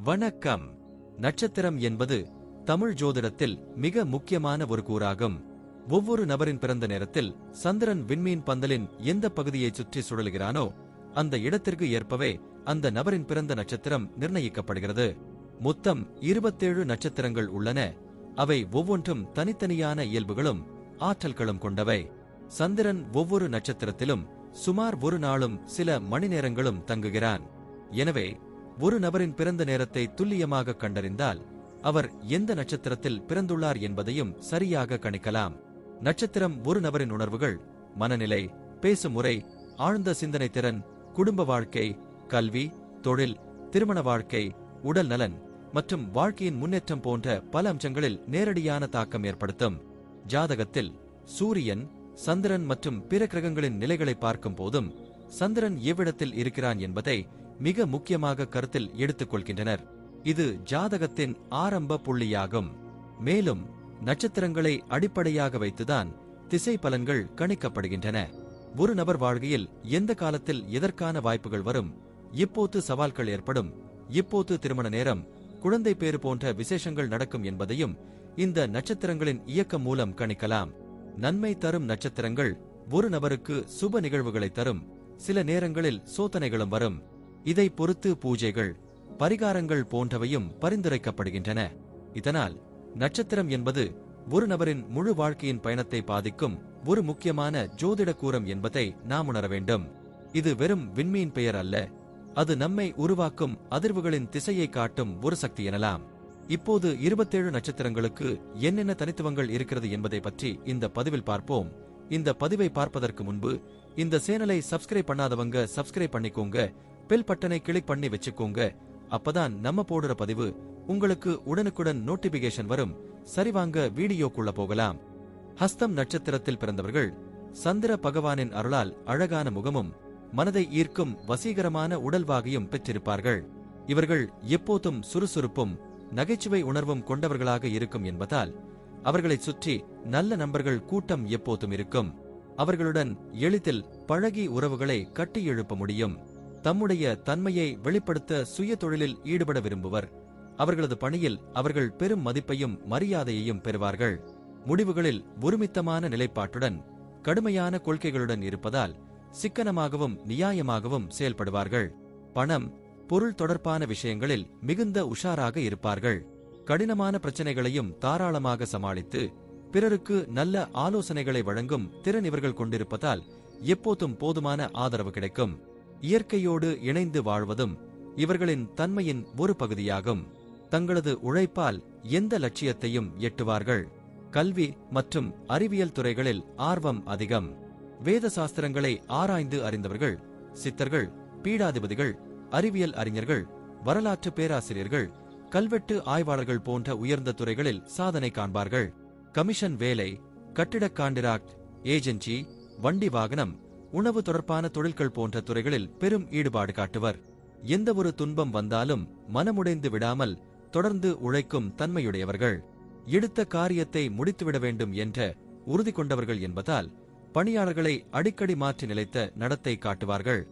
வணக்கம். நட்சத்திரம் என்பது தமிழ் ஜோதிடத்தில் மிக முக்கியமான ஒரு கூறாகும். ஒவ்வொரு நபரின் பிறந்த நேரத்தில் சந்திரன் விண்மீன் பந்தலின் எந்த பகுதியை சுற்றி சுழலுகிறானோ அந்த இடத்திற்கு ஏற்பவே அந்த நபரின் பிறந்த நட்சத்திரம் நிர்ணயிக்கப்படுகிறது. மொத்தம் 27 நட்சத்திரங்கள் உள்ளன. அவை ஒவ்வொன்றும் தனித்தனியான இயல்புகளும் ஆற்றல்களும் கொண்டவை. சந்திரன் ஒவ்வொரு நட்சத்திரத்திலும் சுமார் ஒரு நாளும் சில மணி நேரங்களும் தங்குகிறான். எனவே ஒரு நபரின் பிறந்த நேரத்தை துல்லியமாக கண்டறிந்தால் அவர் எந்த நட்சத்திரத்தில் பிறந்துள்ளார் என்பதையும் சரியாக கணிக்கலாம். நட்சத்திரம் ஒரு நபரின் உணர்வுகள், மனநிலை, பேசும் முறை, ஆழ்ந்த சிந்தனை திறன், குடும்ப வாழ்க்கை, கல்வி, தொழில், திருமண வாழ்க்கை, உடல் நலன் மற்றும் வாழ்க்கையின் முன்னேற்றம் போன்ற பல அம்சங்களில் நேரடியான தாக்கம் ஏற்படுத்தும். ஜாதகத்தில் சூரியன், சந்திரன் மற்றும் பிற கிரகங்களின் நிலைகளை பார்க்கும் போதும் சந்திரன் எவ்விடத்தில் இருக்கிறான் என்பதை மிக முக்கியமாக கருத்தில் எடுத்துக் கொள்கின்றனர். இது ஜாதகத்தின் ஆரம்ப புள்ளியாகும். மேலும் நட்சத்திரங்களை அடிப்படையாக வைத்துதான் திசை பலன்கள் கணிக்கப்படுகின்றன. ஒரு நபர் வாழ்க்கையில் எந்த காலத்தில் எதற்கான வாய்ப்புகள் வரும், எப்போது சவால்கள் ஏற்படும், எப்போது திருமண நேரம், குழந்தை பேறு போன்ற விசேஷங்கள் நடக்கும் என்பதையும் இந்த நட்சத்திரங்களின் இயக்கம் மூலம் கணிக்கலாம். நன்மை தரும் நட்சத்திரங்கள் ஒரு நபருக்கு சுப நிகழ்வுகளை தரும். சில நேரங்களில் சோதனைகளும் வரும். இதை பொறுத்து பூஜைகள், பரிகாரங்கள் போன்றவையும் பரிந்துரைக்கப்படுகின்றன. இதனால் நட்சத்திரம் என்பது ஒரு நபரின் முழு வாழ்க்கையின் பயணத்தை பாதிக்கும் ஒரு முக்கியமான ஜோதிட கூறம் என்பதை நாம் உணர வேண்டும். இது வெறும் விண்மீன் பெயர் அல்ல, அது நம்மை உருவாக்கும் அதிர்வுகளின் திசையை காட்டும் ஒரு சக்தி எனலாம். இப்போது 27 நட்சத்திரங்களுக்கு என்னென்ன தனித்துவங்கள் இருக்கிறது என்பதை பற்றி இந்த பதிவில் பார்ப்போம். இந்த பதிவை பார்ப்பதற்கு முன்பு இந்த சேனலை சப்ஸ்கிரைப் பண்ணாதவங்க சப்ஸ்கிரைப் பண்ணிக்கோங்க, பெல் பட்டனை கிளிக் பண்ணி வச்சுக்கோங்க. அப்பதான் நம்ம போடுற பதிவு உங்களுக்கு உடனுக்குடன் நோட்டிபிகேஷன் வரும். சரிவாங்க வீடியோக்குள்ள போகலாம். ஹஸ்தம் நட்சத்திரத்தில் பிறந்தவர்கள் சந்திர பகவானின் அருளால் அழகான முகமும் மனதை ஈர்க்கும் வசீகரமான உடல்வாகையும் பெற்றிருப்பார்கள். இவர்கள் எப்போதும் சுறுசுறுப்பும் நகைச்சுவை உணர்வும் கொண்டவர்களாக இருக்கும் என்பதால் அவர்களைச் சுற்றி நல்ல நண்பர்கள் கூட்டம் எப்போதும் இருக்கும். அவர்களுடன் எளிதில் பழகி உறவுகளை கட்டி எழுப்ப முடியும். தம்முடைய தன்மையை வெளிப்படுத்த சுய தொழிலில் ஈடுபட விரும்புவர். அவர்களது பணியில் அவர்கள் பெரும் மதிப்பையும் மரியாதையையும் பெறுவார்கள். முடிவுகளில் ஒருமித்தமான நிலைப்பாட்டுடன் கடுமையான கொள்கைகளுடன் இருப்பதால் சிக்கனமாகவும் நியாயமாகவும் செயல்படுவார்கள். பணம், பொருள் தொடர்பான விஷயங்களில் மிகுந்த உஷாராக இருப்பார்கள். கடினமான பிரச்சனைகளையும் தாராளமாக சமாளித்து பிறருக்கு நல்ல ஆலோசனைகளை வழங்கும் திறன் இவர்கள் கொண்டிருப்பதால் எப்போதும் போதுமான ஆதரவு கிடைக்கும். இயற்கையோடு இணைந்து வாழ்வதும் இவர்களின் தன்மையின் ஒரு பகுதியாகும். தங்களது உழைப்பால் எந்த லட்சியத்தையும் எட்டுவார்கள். கல்வி மற்றும் அறிவியல் துறைகளில் ஆர்வம் அதிகம். வேத சாஸ்திரங்களை ஆராய்ந்து அறிந்தவர்கள், சித்தர்கள், பீடாதிபதிகள், அறிவியல் அறிஞர்கள், வரலாற்று பேராசிரியர்கள், கல்வெட்டு ஆய்வாளர்கள் போன்ற உயர்ந்த துறைகளில் சாதனை காண்பார்கள். கமிஷன் வேலை, கட்டிடக் கான்ட்ராக்ட், ஏஜென்சி, வண்டி வாகனம், உணவு தொடர்பான தொழில்கள் போன்ற துறைகளில் பெரும் ஈடுபாடு காட்டுவர். எந்த ஒரு துன்பம் வந்தாலும் மனமுடைந்து விடாமல் தொடர்ந்து உழைக்கும் தன்மையுடையவர்கள். எடுத்த காரியத்தை முடித்துவிட வேண்டும் என்ற உறுதி கொண்டவர்கள் என்பதால் பணியாளர்களை அடிக்கடி மாற்றி நிலைத்த நடத்தை காட்டுவார்கள்.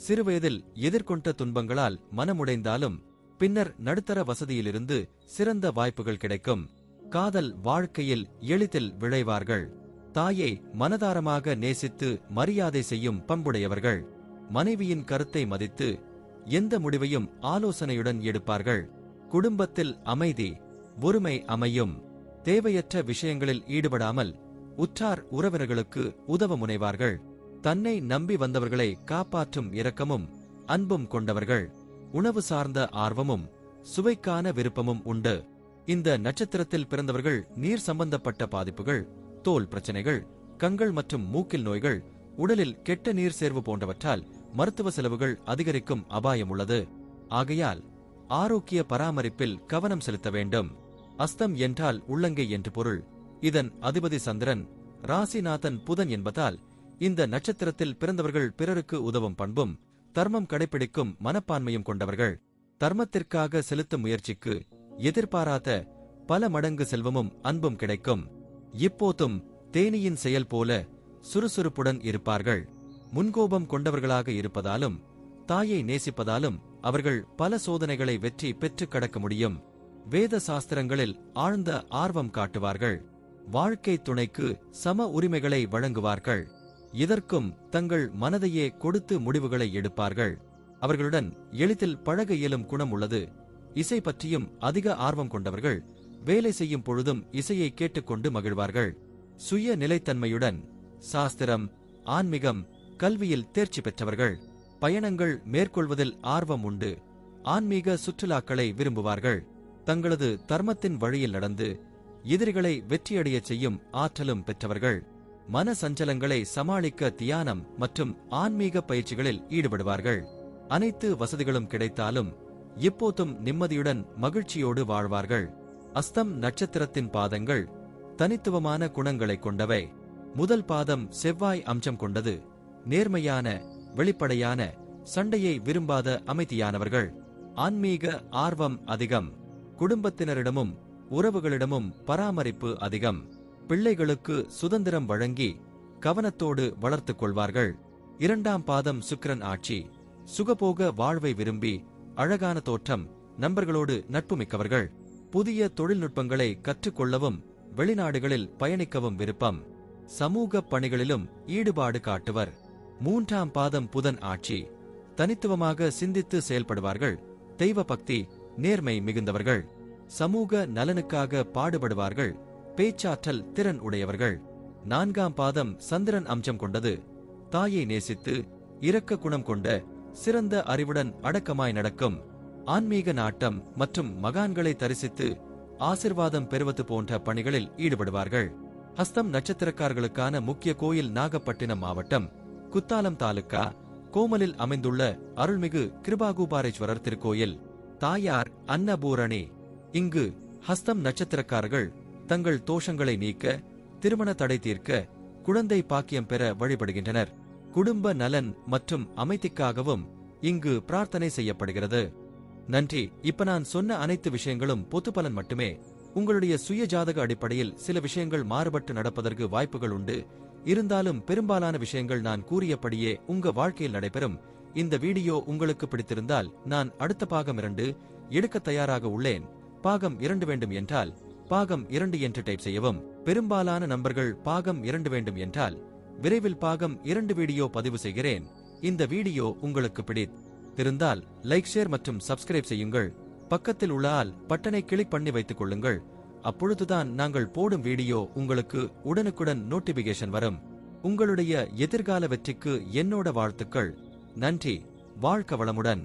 சிறுவயதில் எதிர்கொண்ட துன்பங்களால் மனமுடைந்தாலும் பின்னர் நடுத்தர வசதியிலிருந்து சிறந்த வாய்ப்புகள் கிடைக்கும். காதல் வாழ்க்கையில் எளிதில் விளைவார்கள். தாயை மனதாரமாக நேசித்து மரியாதை செய்யும் பண்புடையவர்கள். மனைவியின் கருத்தை மதித்து எந்த முடிவையும் ஆலோசனையுடன் எடுப்பார்கள். குடும்பத்தில் அமைதி, ஒருமை அமையும். தேவையற்ற விஷயங்களில் ஈடுபடாமல் உற்றார் உறவினர்களுக்கு உதவ முனைவார்கள். தன்னை நம்பி வந்தவர்களை காப்பாற்றும் இரக்கமும் அன்பும் கொண்டவர்கள். உணவு சார்ந்த ஆர்வமும் சுவைக்கான விருப்பமும் உண்டு. இந்த நட்சத்திரத்தில் பிறந்தவர்கள் நீர் சம்பந்தப்பட்ட பாதிப்புகள், தோல் பிரச்சனைகள், கண்கள் மற்றும் மூக்கில் நோய்கள், உடலில் கெட்ட நீர் சேர்வு போன்றவற்றால் மருத்துவ செலவுகள் அதிகரிக்கும் அபாயம் உள்ளது. ஆகையால் ஆரோக்கிய பராமரிப்பில் கவனம் செலுத்த வேண்டும். அஸ்தம் என்றால் உள்ளங்கை என்று பொருள். இதன் அதிபதி சந்திரன், ராசிநாதன் புதன் என்பதால் இந்த நட்சத்திரத்தில் பிறந்தவர்கள் பிறருக்கு உதவும் பண்பும் தர்மம் கடைபிடிக்கும் மனப்பான்மையும் கொண்டவர்கள். தர்மத்திற்காக செலுத்தும் முயற்சிக்கு எதிர்பாராத பல மடங்கு செல்வமும் அன்பும் கிடைக்கும். இப்போதும் தேனியின் செயல் போல சுறுசுறுப்புடன் இருப்பார்கள். முன்கோபம் கொண்டவர்களாக இருப்பதாலும் தாயை நேசிப்பதாலும் அவர்கள் பல சோதனைகளை வெற்றி பெற்று கடக்க முடியும். வேத சாஸ்திரங்களில் ஆழ்ந்த ஆர்வம் காட்டுவார்கள். வாழ்க்கை துணைக்கு சம உரிமைகளை வழங்குவார்கள். இதற்கும் தங்கள் மனதையே கொடுத்து முடிவுகளை எடுப்பார்கள். அவர்களுடன் எளிதில் பழக இயலும் குணம் உள்ளது. இசை பற்றியும் அதிக ஆர்வம் கொண்டவர்கள் வேலை செய்யும் பொழுதும் இசையை கேட்டுக்கொண்டு மகிழ்வார்கள். சுய நிலைத்தன்மையுடன் சாஸ்திரம், ஆன்மீகம், கல்வியில் தேர்ச்சி பெற்றவர்கள். பயணங்கள் மேற்கொள்வதில் ஆர்வம் உண்டு. ஆன்மீக சுற்றுலாக்களை விரும்புவார்கள். தங்களது தர்மத்தின் வழியில் நடந்து எதிரிகளை வெற்றியடையச் செய்யும் ஆற்றலும் பெற்றவர்கள். மன சஞ்சலங்களை சமாளிக்க தியானம் மற்றும் ஆன்மீக பயிற்சிகளில் ஈடுபடுவார்கள். அனைத்து வசதிகளும் கிடைத்தாலும் எப்போதும் நிம்மதியுடன் மகிழ்ச்சியோடு வாழ்வார்கள். அஸ்தம் நட்சத்திரத்தின் பாதங்கள் தனித்துவமான குணங்களைக் கொண்டவை. முதல் பாதம் செவ்வாய் அம்சம் கொண்டது. நேர்மையான, வெளிப்படையான, சண்டையை விரும்பாத அமைதியானவர்கள். ஆன்மீக ஆர்வம் அதிகம். குடும்பத்தினரிடமும் உறவுகளிடமும் பராமரிப்பு அதிகம். பிள்ளைகளுக்கு சுதந்திரம் வழங்கி கவனத்தோடு வளர்த்துக் கொள்வார்கள். இரண்டாம் பாதம் சுக்கிரன் ஆட்சி. சுகபோக வாழ்வை விரும்பி அழகான தோற்றம், நண்பர்களோடு நட்பு மிக்கவர்கள். புதிய தொழில்நுட்பங்களை கற்றுக்கொள்ளவும் வெளிநாடுகளில் பயணிக்கவும் விருப்பம். சமூக பணிகளிலும் ஈடுபாடு காட்டுவர். மூன்றாம் பாதம் புதன் ஆட்சி. தனித்துவமாக சிந்தித்து செயல்படுவார்கள். தெய்வ பக்தி, நேர்மை மிகுந்தவர்கள். சமூக நலனுக்காக பாடுபடுவார்கள். பேச்சாற்றல் திறன் உடையவர்கள். நான்காம் பாதம் சந்திரன் அம்சம் கொண்டது. தாயை நேசித்து இரக்க குணம் கொண்ட, சிறந்த அறிவுடன் அடக்கமாய் நடக்கும். ஆன்மீக நாட்டம் மற்றும் மகான்களை தரிசித்து ஆசிர்வாதம் பெறுவது போன்ற பணிகளில் ஈடுபடுவார்கள். ஹஸ்தம் நட்சத்திரக்காரர்களுக்கான முக்கிய கோயில் நாகப்பட்டினம் மாவட்டம் குத்தாலம் தாலுக்கா கோமலில் அமைந்துள்ள அருள்மிகு கிருபாகூபாரேஸ்வரர் திருக்கோயில். தாயார் அன்னபூரணி. இங்கு ஹஸ்தம் நட்சத்திரக்காரர்கள் தங்கள் தோஷங்களை நீக்க, திருமண தடை தீர்க்க, குழந்தை பாக்கியம் பெற வழிபடுகின்றனர். குடும்ப நலன் மற்றும் அமைதிக்காகவும் இங்கு பிரார்த்தனை செய்யப்படுகிறது. நன்றி. இப்ப நான் சொன்ன அனைத்து விஷயங்களும் பொது பலன் மட்டுமே. உங்களுடைய சுய ஜாதக அடிப்படையில் சில விஷயங்கள் மாறுபட்டு நடப்பதற்கு வாய்ப்புகள் உண்டு. இருந்தாலும் பெரும்பாலான விஷயங்கள் நான் கூறியபடியே உங்க வாழ்க்கையில் நடைபெறும். இந்த வீடியோ உங்களுக்கு பிடித்திருந்தால் நான் அடுத்த பாகம் 2 எடுக்க தயாராக உள்ளேன். பாகம் 2 வேண்டும் என்றால் பாகம் 2 என்று டைப் செய்யவும். பெரும்பாலான நண்பர்கள் பாகம் 2 வேண்டும் என்றால் விரைவில் பாகம் 2 வீடியோ பதிவு செய்கிறேன். இந்த வீடியோ உங்களுக்கு பிடித்திருந்தால் லைக், ஷேர் மற்றும் சப்ஸ்கிரைப் செய்யுங்கள். பக்கத்தில் உள்ள ஆல் பட்டனை கிளிக் பண்ணி வைத்துக் கொள்ளுங்கள். அப்பொழுதுதான் நாங்கள் போடும் வீடியோ உங்களுக்கு உடனுக்குடன் நோட்டிபிகேஷன் வரும். உங்களுடைய எதிர்கால வெற்றிக்கு என்னோட வாழ்த்துக்கள். நன்றி. வாழ்க வளமுடன்.